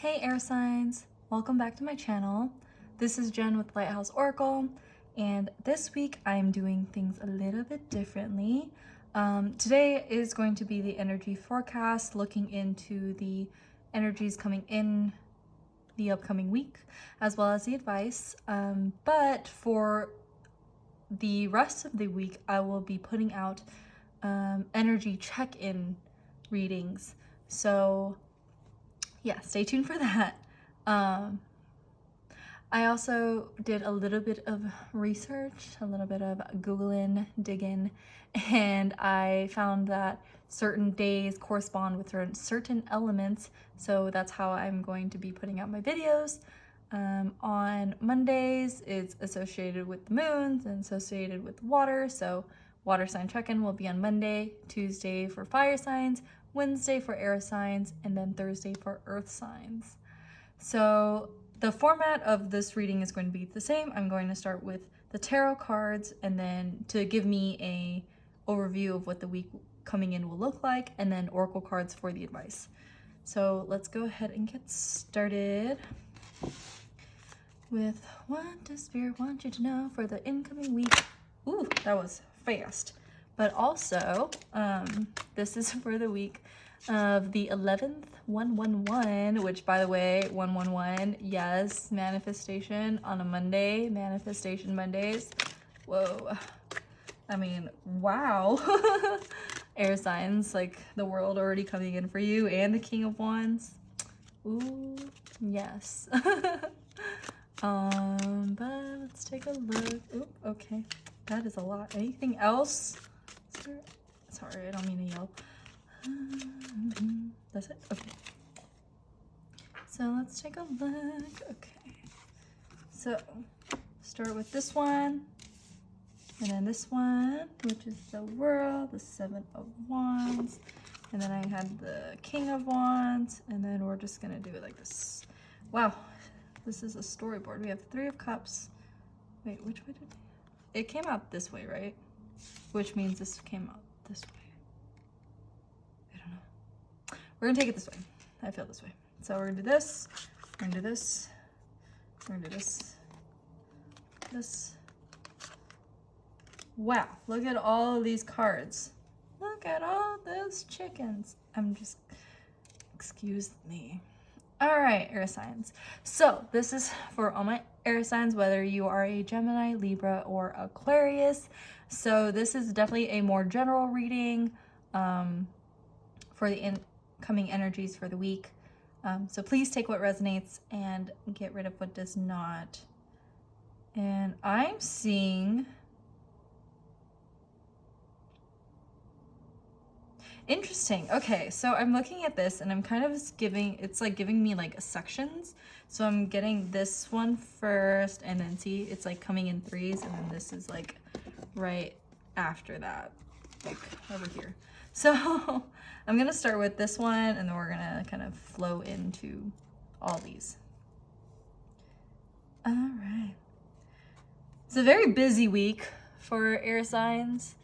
Hey air signs, welcome back to my channel. This is Jen with Lighthouse Oracle, and this week I'm doing things a little bit differently. Today is going to be the energy forecast, looking into the energies coming in the upcoming week, as well as the advice. But for the rest of the week, I will be putting out energy check-in readings. So yeah, stay tuned for that. I also did a little bit of research, a little bit of Googling, digging, and I found that certain days correspond with certain elements, so that's how I'm going to be putting out my videos. On Mondays, it's associated with the moons and associated with water, so water sign check-in will be on Monday, Tuesday for fire signs, Wednesday for air signs, and then Thursday for earth signs. So the format of this reading is going to be the same. I'm going to start with the tarot cards, and then to give me a overview of what the week coming in will look like, and then oracle cards for the advice. So let's go ahead and get started with what does Spirit want you to know for the incoming week. Ooh, that was fast. But also, this is for the week of the 11th, 111, which, by the way, 111, yes, manifestation on a Monday, manifestation Mondays. Whoa. I mean, wow. Air signs, like the world already coming in for you, and the King of Wands. Ooh, yes. But let's take a look. Oop, okay. That is a lot. Anything else? Sorry, I don't mean to yell. That's it? Okay. So let's take a look. Okay. So start with this one. And then this one, which is the World, the Seven of Wands. And then I had the King of Wands. And then we're just going to do it like this. Wow. This is a storyboard. We have Three of Cups. Wait, which way did it came out this way, right? Which means this came out this way. I don't know. We're gonna take it this way. I feel this way. So we're gonna do this. We're gonna do this. We're gonna do this. This. Wow, look at all of these cards. Look at all those chickens. Excuse me. All right, air signs. So this is for all my air signs, whether you are a Gemini, Libra, or Aquarius. So this is definitely a more general reading for the incoming energies for the week. So please take what resonates and get rid of what does not. And I'm seeing... Interesting. Okay, so I'm looking at this and I'm kind of it's like giving me like sections. So I'm getting this one first, and then see, it's like coming in threes, and then this is like right after that, like over here. So I'm gonna start with this one, and then we're gonna kind of flow into all these. All right. It's a very busy week for air signs.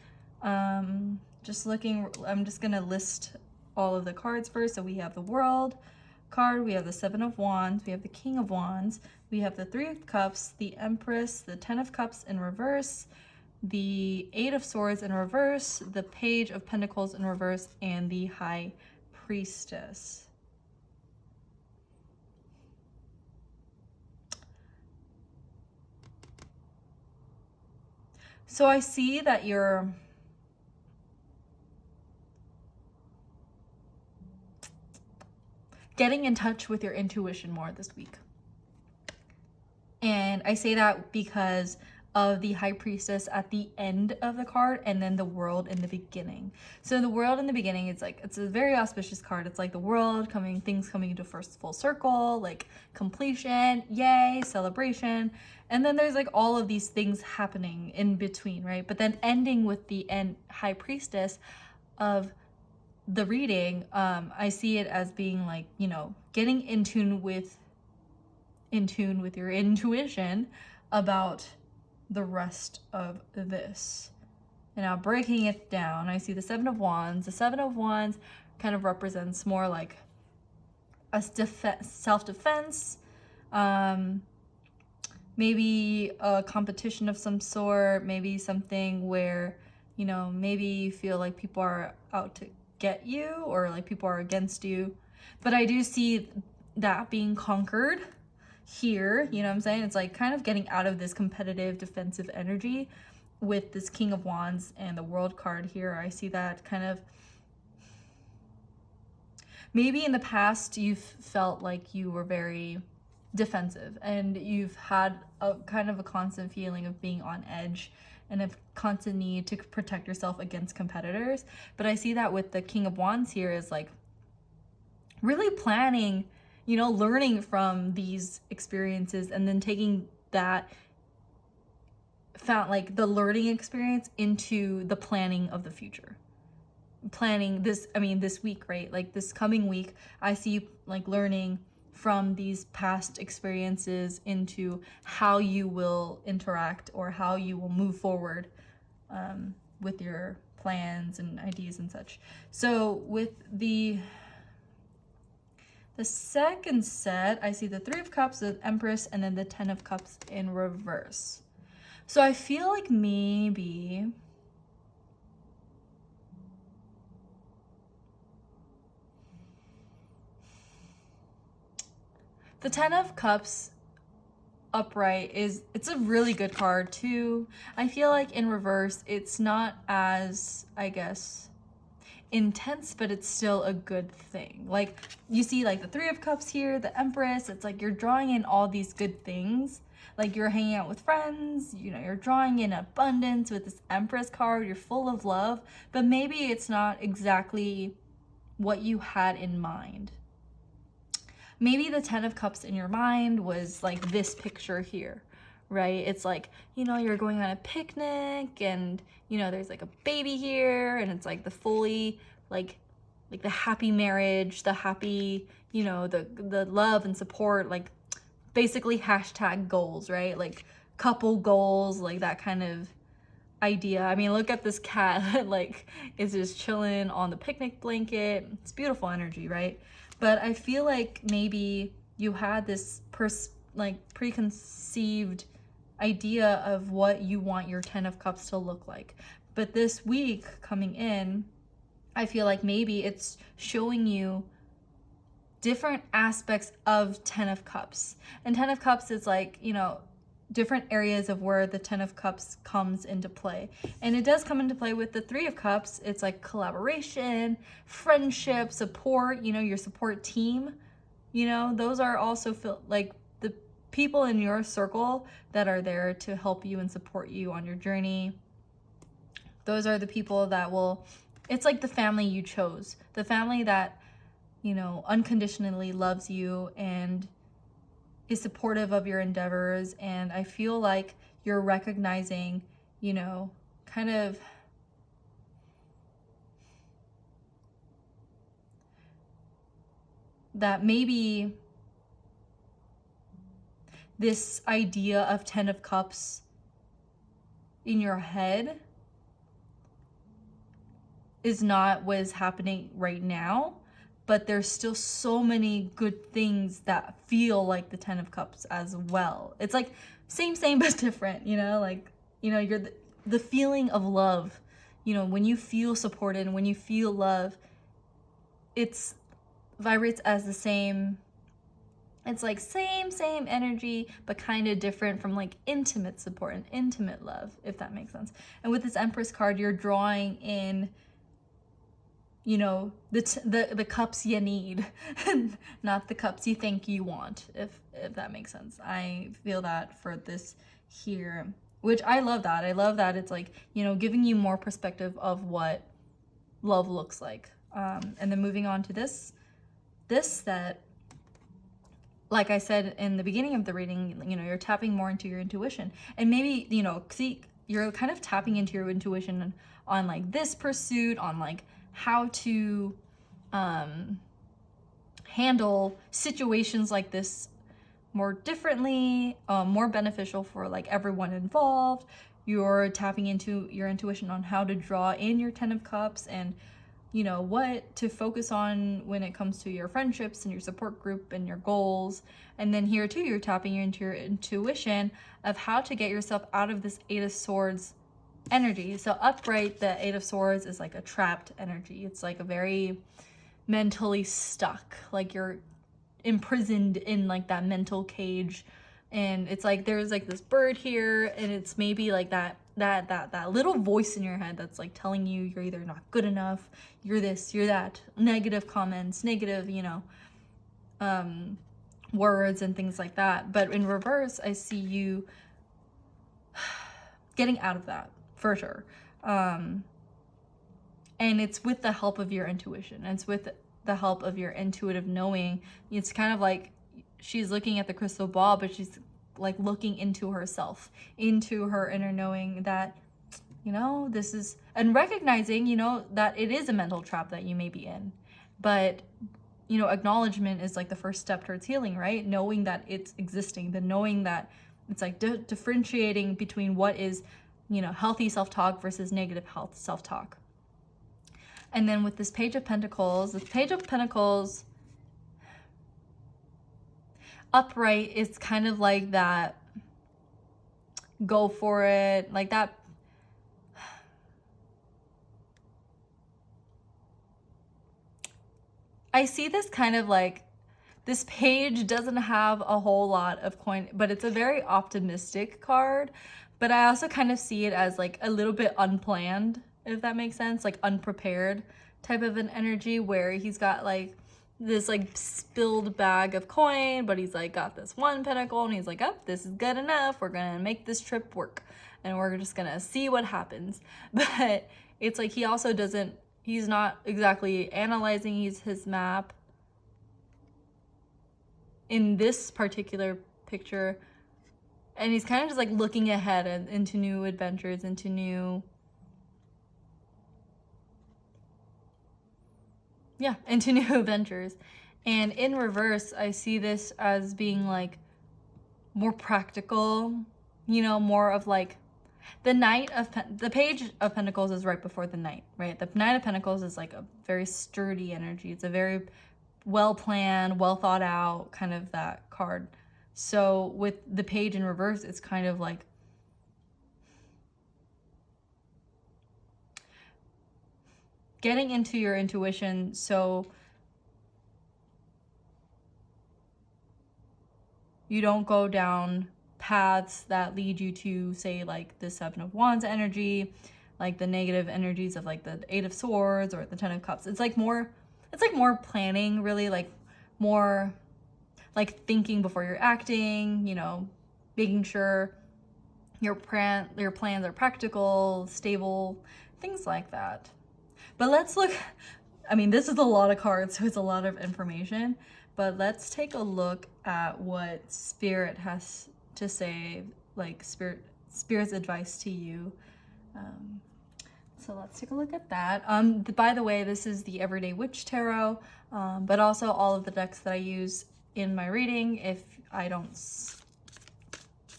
Just looking, I'm just gonna list all of the cards first. So we have the World card, we have the Seven of Wands, we have the King of Wands, we have the Three of Cups, the Empress, the Ten of Cups in reverse, the Eight of Swords in reverse, the Page of Pentacles in reverse, and the High Priestess. So I see that you're getting in touch with your intuition more this week. And I say that because of the High Priestess at the end of the card, and then the World in the beginning. So the World in the beginning, it's a very auspicious card. It's like the world things coming into first full circle, like completion, yay, celebration. And then there's like all of these things happening in between, right? But then ending with the High Priestess of the reading, I see it as being like, you know, getting in tune with your intuition about the rest of this. And now breaking it down, I see the Seven of Wands. The Seven of Wands kind of represents more like a self-defense, maybe a competition of some sort, maybe something where, you know, maybe you feel like people are out to get you or like people are against you. But I do see that being conquered here, you know what I'm saying? It's like kind of getting out of this competitive defensive energy with this King of Wands and the World card here. I see that kind of, maybe in the past you've felt like you were very defensive and you've had a kind of a constant feeling of being on edge and a constant need to protect yourself against competitors. But I see that with the King of Wands here is like really planning, you know, learning from these experiences and then taking that, found like the learning experience into the planning of the future. Planning this, I mean, this week, right? Like this coming week, I see you like learning from these past experiences into how you will interact or how you will move forward with your plans and ideas and such. So with the second set, I see the Three of Cups, the Empress, and then the Ten of Cups in reverse. So I feel like maybe the Ten of Cups upright it's a really good card too. I feel like in reverse, it's not as, I guess, intense, but it's still a good thing. Like you see like the Three of Cups here, the Empress, it's like you're drawing in all these good things. Like you're hanging out with friends, you know, you're drawing in abundance with this Empress card, you're full of love, but maybe it's not exactly what you had in mind. Maybe the Ten of Cups in your mind was like this picture here, right? It's like, you know, you're going on a picnic and, you know, there's like a baby here and it's like the fully, like the happy marriage, the happy, you know, the love and support, like basically hashtag goals, right? Like couple goals, like that kind of idea. I mean, look at this cat, like is just chilling on the picnic blanket. It's beautiful energy, right? But I feel like maybe you had this preconceived idea of what you want your Ten of Cups to look like. But this week coming in, I feel like maybe it's showing you different aspects of Ten of Cups. And Ten of Cups is like, you know, different areas of where the Ten of Cups comes into play. And it does come into play with the Three of Cups. It's like collaboration, friendship, support, you know, your support team. You know, those are also like the people in your circle that are there to help you and support you on your journey. Those are the people that will, it's like the family you chose, the family that, you know, unconditionally loves you and is supportive of your endeavors. And I feel like you're recognizing, you know, kind of that maybe this idea of Ten of Cups in your head is not what is happening right now, but there's still so many good things that feel like the Ten of Cups as well. It's like same but different, you know, like, you know, you're the feeling of love, you know, when you feel supported and when you feel love, it's vibrates as the same. It's like same energy, but kind of different from like intimate support and intimate love, if that makes sense. And with this Empress card, you're drawing in, you know, the cups you need, not the cups you think you want, if that makes sense. I feel that for this here, which I love that. I love that it's like, you know, giving you more perspective of what love looks like. And then moving on to this set, like I said in the beginning of the reading, you know, you're tapping more into your intuition. And maybe, you know, see, you're kind of tapping into your intuition on like this pursuit, on like how to handle situations like this more differently, more beneficial for like everyone involved. You're tapping into your intuition on how to draw in your Ten of Cups and you know, what to focus on when it comes to your friendships and your support group and your goals. And then here too, you're tapping into your intuition of how to get yourself out of this Eight of Swords energy. So upright, the Eight of Swords is like a trapped energy. It's like a very mentally stuck, like you're imprisoned in like that mental cage. And it's like there's like this bird here, and it's maybe like that little voice in your head that's like telling you you're either not good enough, you're this, you're that, negative comments, negative, you know, words and things like that. But in reverse, I see you getting out of that for sure. And it's with the help of your intuition. It's with the help of your intuitive knowing. It's kind of like she's looking at the crystal ball, but she's like looking into herself, into her inner knowing that, you know, this is, and recognizing, you know, that it is a mental trap that you may be in. But, you know, acknowledgement is like the first step towards healing, right? Knowing that it's existing, the knowing that it's like differentiating between what is, you know, healthy self-talk versus negative health self-talk. And then with this Page of Pentacles, the Page of Pentacles upright is kind of like that, go for it, like that. I see this kind of like, this page doesn't have a whole lot of coin, but it's a very optimistic card. But I also kind of see it as like a little bit unplanned, if that makes sense, like unprepared type of an energy, where he's got like this like spilled bag of coin, but he's like got this one pentacle, and he's like, oh, this is good enough, we're gonna make this trip work, and we're just gonna see what happens. But it's like he also doesn't, he's not exactly analyzing his map in this particular picture, and he's kind of just like looking ahead and into new adventures, into new, into new adventures. And in reverse, I see this as being like more practical, you know, more of like the Knight of the Page of Pentacles is right before the Knight, right? The Knight of Pentacles is like a very sturdy energy. It's a very well planned, well thought out kind of that card. So with the Page in reverse, it's kind of like getting into your intuition. So you don't go down paths that lead you to, say, like the Seven of Wands energy, like the negative energies of like the Eight of Swords or the Ten of Cups. It's like more planning, really, like more like thinking before you're acting, you know, making sure your plans are practical, stable, things like that. But let's look, I mean, this is a lot of cards, so it's a lot of information, but let's take a look at what Spirit has to say, like Spirit's advice to you. So let's take a look at that. By the way, this is the Everyday Witch Tarot, but also all of the decks that I use in my reading, if I don't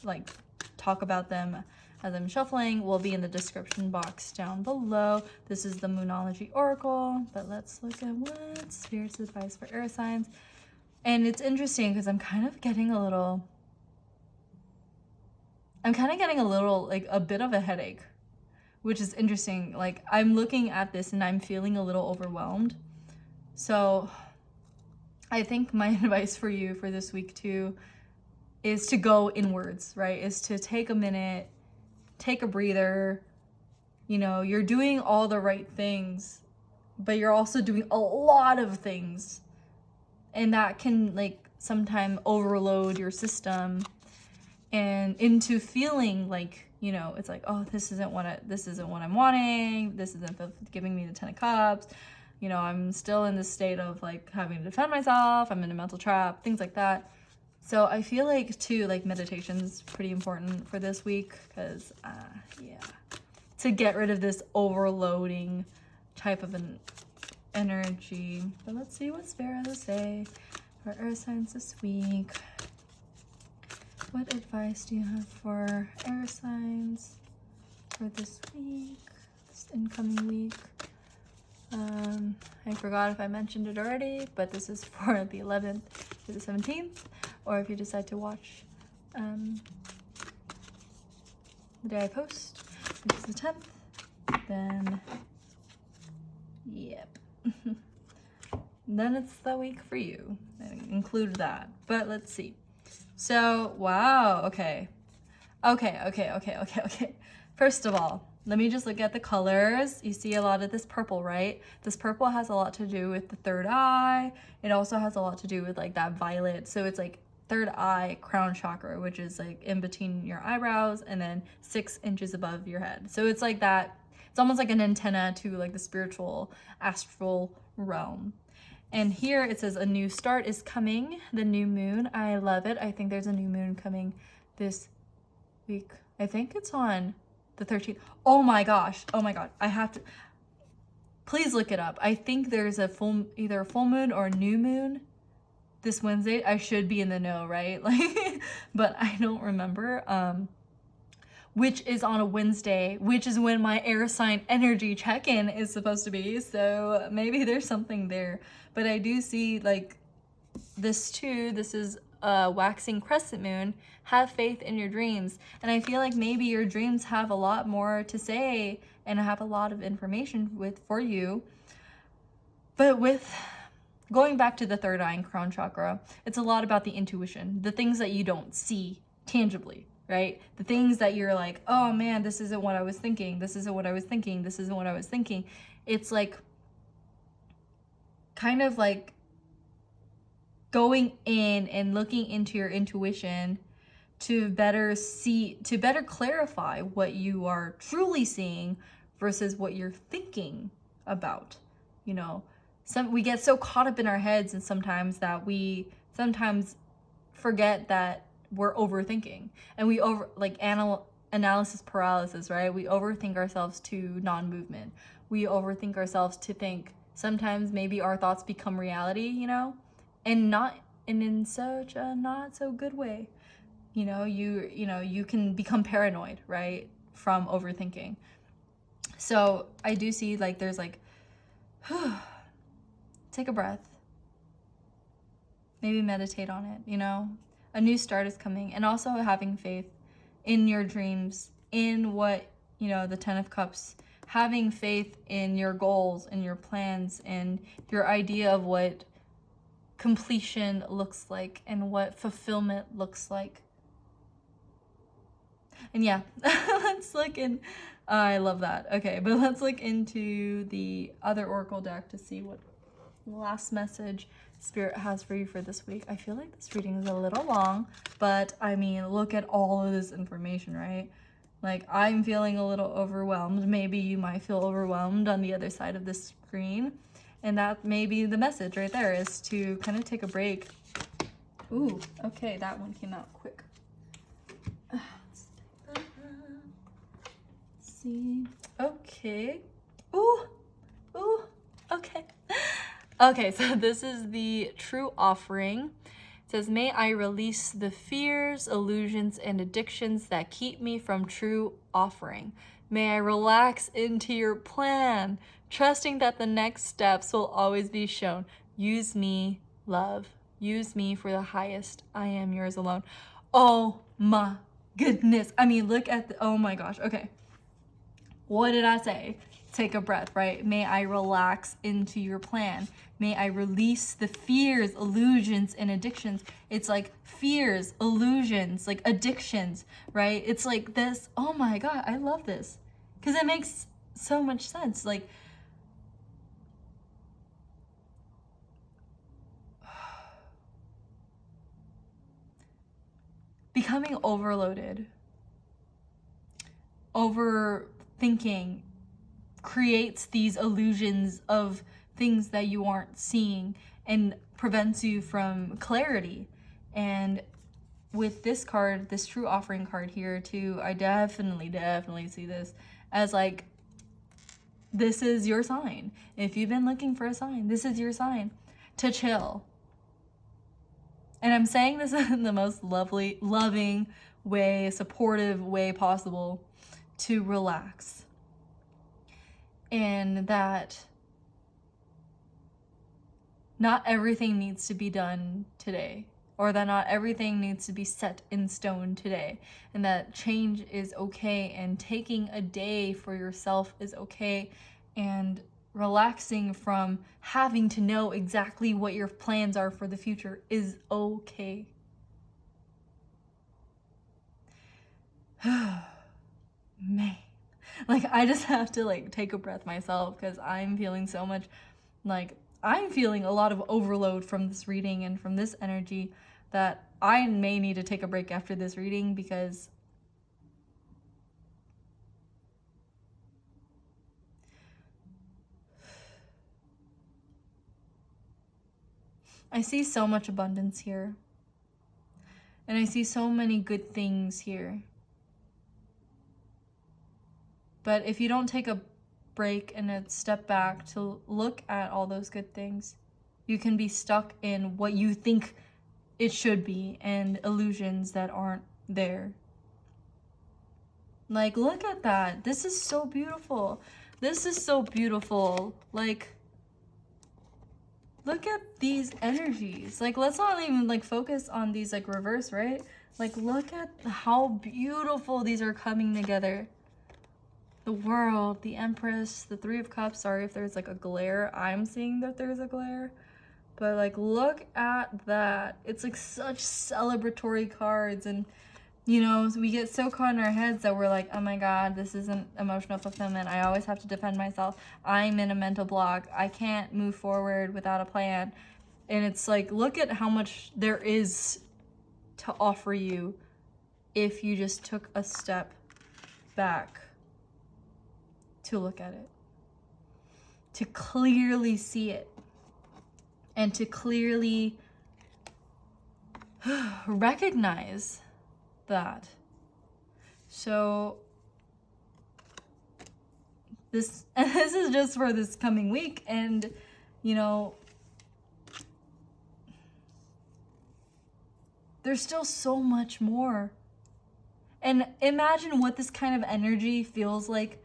like talk about them as I'm shuffling, will be in the description box down below. This is the Moonology Oracle, but let's look at what Spirit's advice for air signs. And it's interesting because I'm kind of getting a little, like a bit of a headache, which is interesting. Like I'm looking at this and I'm feeling a little overwhelmed. So I think my advice for you for this week too is to go inwards, right? Is to take a minute, take a breather. You know, you're doing all the right things, but you're also doing a lot of things. And that can like sometimes overload your system and into feeling like, you know, it's like, oh, this isn't what I'm wanting. This isn't giving me the Ten of Cups. You know, I'm still in this state of like having to defend myself. I'm in a mental trap, things like that. So I feel like too, like meditation is pretty important for this week because, to get rid of this overloading type of an energy. But let's see what Spirit has to say for earth signs this week. What advice do you have for air signs for this week, this incoming week? I forgot if I mentioned it already, but this is for the 11th to the 17th, or if you decide to watch the day I post, which is the 10th, then yep. Then it's the week for you. Include that. But let's see. So, wow, okay. Okay. First of all, let me just look at the colors. You see a lot of this purple, right? This purple has a lot to do with the third eye. It also has a lot to do with like that violet. So it's like third eye crown chakra, which is like in between your eyebrows and then 6 inches above your head. So it's like that. It's almost like an antenna to like the spiritual astral realm. And here it says a new start is coming, the new moon. I love it. I think there's a new moon coming this week. I think it's on the 13th. Oh my gosh. Oh my God. I have to, please look it up. I think there's a either a full moon or a new moon this Wednesday. I should be in the know, right? Like, but I don't remember. Which is on a Wednesday, which is when my air sign energy check-in is supposed to be. So maybe there's something there. But I do see like this too. This is a waxing crescent moon. Have faith in your dreams. And I feel like maybe your dreams have a lot more to say and have a lot of information for you. But with going back to the third eye and crown chakra, it's a lot about the intuition, the things that you don't see tangibly. Right? The things that you're like, oh man, this isn't what I was thinking. This isn't what I was thinking. This isn't what I was thinking. It's like kind of like going in and looking into your intuition to better see, to better clarify what you are truly seeing versus what you're thinking about. You know, we get so caught up in our heads and sometimes that we sometimes forget that we're overthinking and we analysis paralysis, right? We overthink ourselves to non-movement. We overthink ourselves to think. Sometimes maybe our thoughts become reality, you know, and in such a not so good way. You know, you can become paranoid, right, from overthinking. So I do see like there's like, take a breath. Maybe meditate on it, you know. A new start is coming, and also having faith in your dreams, in what, you know, the 10 of Cups, having faith in your goals and your plans and your idea of what completion looks like and what fulfillment looks like. And yeah, let's look in, I love that. Okay, but let's look into the other Oracle deck to see what last message Spirit has for you for this week. I feel like this reading is a little long, but I mean, look at all of this information, right? Like, I'm feeling a little overwhelmed. Maybe you might feel overwhelmed on the other side of the screen. And that may be the message right there, is to kind of take a break. Ooh, okay, that one came out quick. Let's see. Okay. Ooh, okay. Okay, so this is the true offering. It says, may I release the fears, illusions, and addictions that keep me from true offering. May I relax into your plan, trusting that the next steps will always be shown. Use me, love. Use me for the highest. I am yours alone. Oh my goodness. I mean, look at the, oh my gosh. Okay. What did I say? Take a breath, right? May I relax into your plan. May I release the fears, illusions, and addictions. It's like fears, illusions, like addictions, right? It's like this. Oh my God, I love this because it makes so much sense. Like, becoming overloaded, overthinking creates these illusions of things that you aren't seeing and prevents you from clarity. And with this card, this true offering card here too, I definitely see this as like, this is your sign. If you've been looking for a sign, this is your sign to chill. And I'm saying this in the most lovely, loving way, supportive way possible, to relax. And that not everything needs to be done today, or that not everything needs to be set in stone today, and that change is okay, and taking a day for yourself is okay, and relaxing from having to know exactly what your plans are for the future is okay. Man, like I just have to like take a breath myself, because I'm feeling so much, like I'm feeling a lot of overload from this reading and from this energy, that I may need to take a break after this reading, because I see so much abundance here, and I see so many good things here. But if you don't take a break and a step back to look at all those good things, you can be stuck in what you think it should be and illusions that aren't there. Like, look at that. This is so beautiful. This is so beautiful. Like, look at these energies. Like, let's not even like focus on these like reverse, right? Like, look at how beautiful these are coming together. The World, the Empress, the Three of Cups. Sorry if there's like a glare. I'm seeing that there's a glare. But like, look at that. It's like such celebratory cards, and you know, we get so caught in our heads that we're like, oh my God, this isn't emotional fulfillment. I always have to defend myself. I'm in a mental block. I can't move forward without a plan. And it's like, look at how much there is to offer you if you just took a step back to look at it, to clearly see it, and to clearly recognize that. So this is just for this coming week, and you know, there's still so much more. And imagine what this kind of energy feels like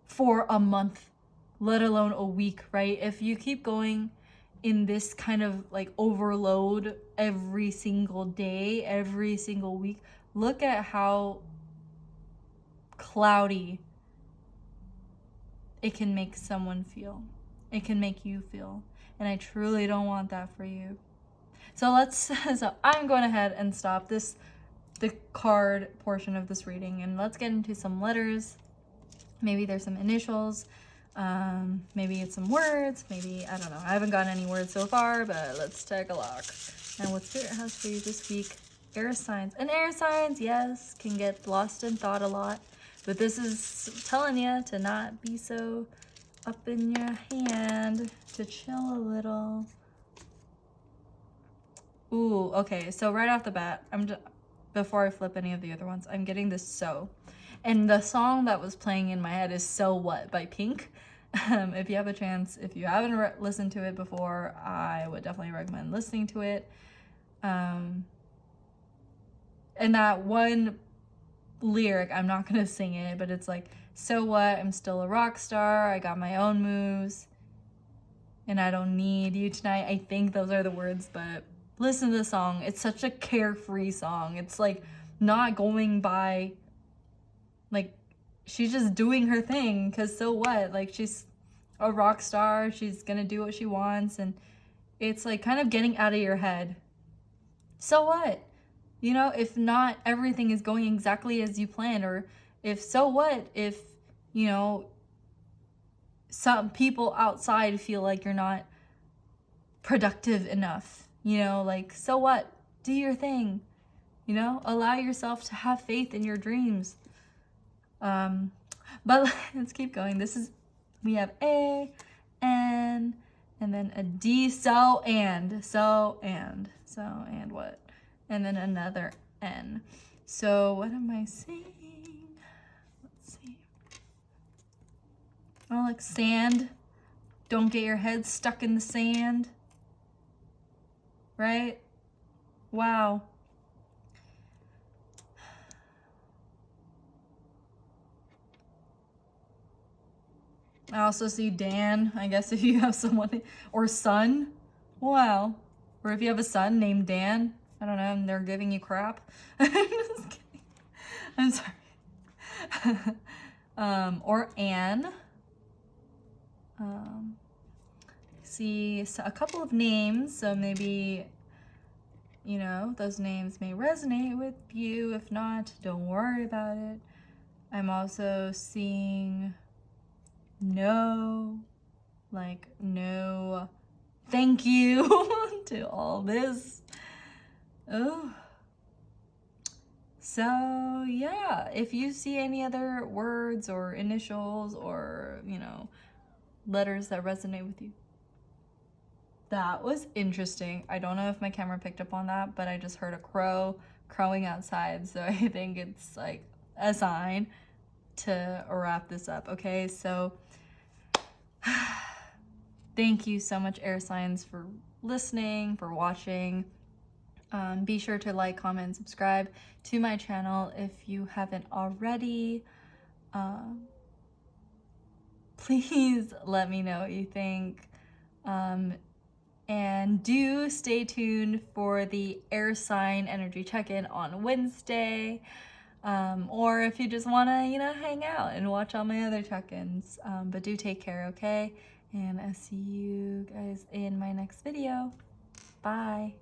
for a month, let alone a week, right? If you keep going in this kind of like overload every single day, every single week, look at how cloudy it can make someone feel. It can make you feel. And I truly don't want that for you. So so I'm going ahead and stop the card portion of this reading, and let's get into some letters. Maybe there's some initials, maybe it's some words, maybe, I don't know. I haven't gotten any words so far, but let's take a look. And what Spirit has for you this week, air signs. And air signs, yes, can get lost in thought a lot, but this is telling you to not be so up in your hand, to chill a little. Ooh, okay, so right off the bat, before I flip any of the other ones, I'm getting this So. And the song that was playing in my head is So What by Pink. If you have a chance, if you haven't listened to it before, I would definitely recommend listening to it. And that one lyric, I'm not going to sing it, but it's like, so what? I'm still a rock star. I got my own moves. And I don't need you tonight. I think those are the words, but listen to the song. It's such a carefree song. It's like not going by, like, she's just doing her thing, because so what? Like, she's a rock star. She's gonna do what she wants, and it's like kind of getting out of your head. So what? You know, if not everything is going exactly as you planned, or if so what if, you know, some people outside feel like you're not productive enough, you know, like, so what? Do your thing, you know, allow yourself to have faith in your dreams. But let's keep going. We have A, N, and then a D, so and what? And then another N. So what am I seeing? Let's see. Oh, like sand. Don't get your head stuck in the sand. Right? Wow. I also see Dan, I guess if you have someone, or son. Wow. Or if you have a son named Dan, I don't know, and they're giving you crap. I'm just kidding. I'm sorry. Or Anne. See a couple of names, so maybe, you know, those names may resonate with you. If not, don't worry about it. I'm also seeing no, like no thank you to all this. Oh. So yeah, if you see any other words or initials or, you know, letters that resonate with you. That was interesting. I don't know if my camera picked up on that, but I just heard a crow crowing outside. So I think it's like a sign to wrap this up. Okay, so thank you so much, air signs, for listening, for watching. Be sure to like, comment, and subscribe to my channel if you haven't already. Please let me know what you think. And do stay tuned for the air sign energy check-in on Wednesday. Or if you just want to, you know, hang out and watch all my other check-ins. But do take care, okay? And I'll see you guys in my next video. Bye.